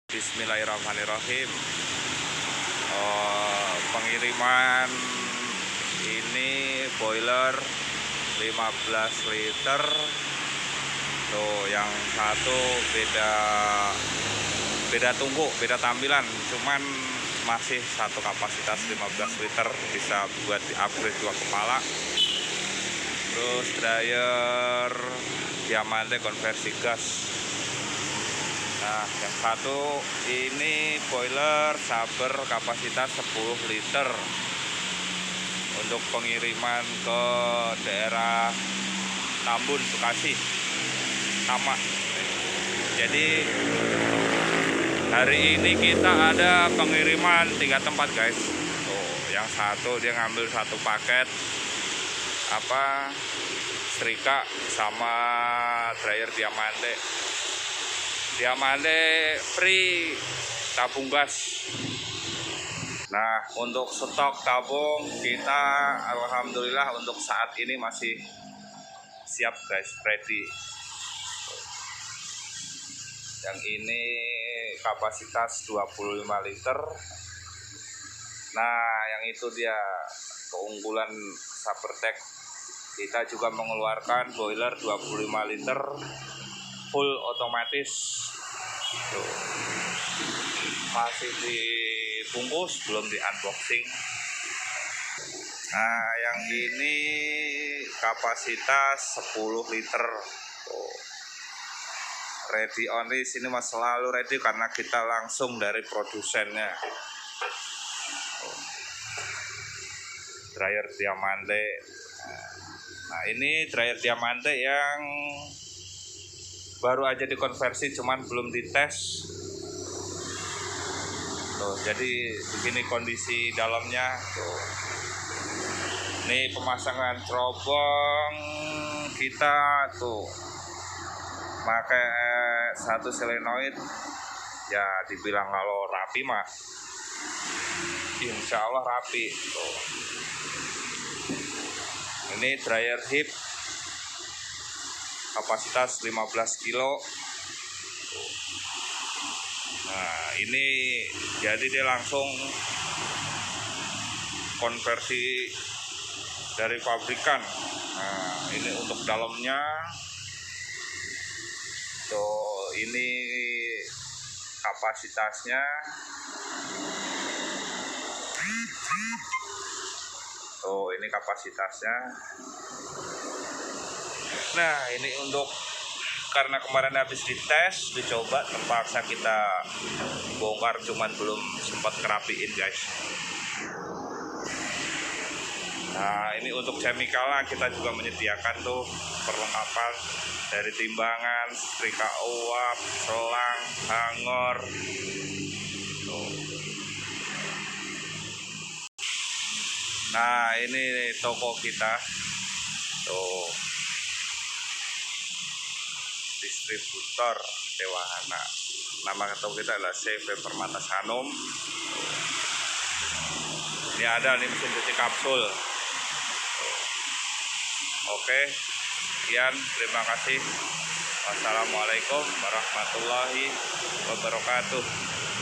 Bismillahirrahmanirrahim. Pengiriman ini boiler 15 liter. Tuh, yang satu beda tungku, beda tampilan, cuman masih satu kapasitas 15 liter, bisa buat di-upgrade 2 kepala. Terus dryer Diamante konversi gas. Nah, yang satu ini boiler Saber kapasitas 10 liter untuk pengiriman ke daerah Tambun, Bekasi sama. Jadi hari ini kita ada pengiriman 3 tempat, guys. Tuh, yang satu dia ngambil satu paket setrika sama dryer Diamante free tabung gas. Nah, untuk stok tabung kita alhamdulillah untuk saat ini masih siap, guys, ready. Yang ini kapasitas 25 liter. Nah, yang itu dia keunggulan Sabertech. Kita juga mengeluarkan boiler 25 liter full otomatis. Tuh, masih dibungkus, belum di unboxing. Nah, yang ini kapasitas 10 liter. Tuh, ready only. Sini mas selalu ready karena kita langsung dari produsennya. Dryer Diamante. Nah, ini dryer Diamante yang baru aja dikonversi, cuman belum dites. Tuh, jadi begini kondisi dalamnya. Tuh, ini pemasangan cerobong kita tuh pakai satu solenoid. Ya dibilang kalau rapi mah insya Allah rapi. Tuh, ini dryer hip kapasitas 15 kilo. Nah, ini jadi dia langsung konversi dari pabrikan. Nah, ini untuk dalamnya. Tuh, ini kapasitasnya. Tuh, ini kapasitasnya. Nah, ini untuk karena kemarin habis dites, dicoba, terpaksa kita bongkar, cuman belum sempat kerapiin, guys. Nah, ini untuk chemicalnya kita juga menyediakan tuh perlengkapan dari timbangan, setrika uap, selang, hangor. Tuh. Nah, ini toko kita. Tuh, distributor Dewahana. Nama toko kita adalah CV Permata Sanum. Ini ada nih mesin cuci kapsul. Oke, sekian, terima kasih. Wassalamualaikum warahmatullahi wabarakatuh.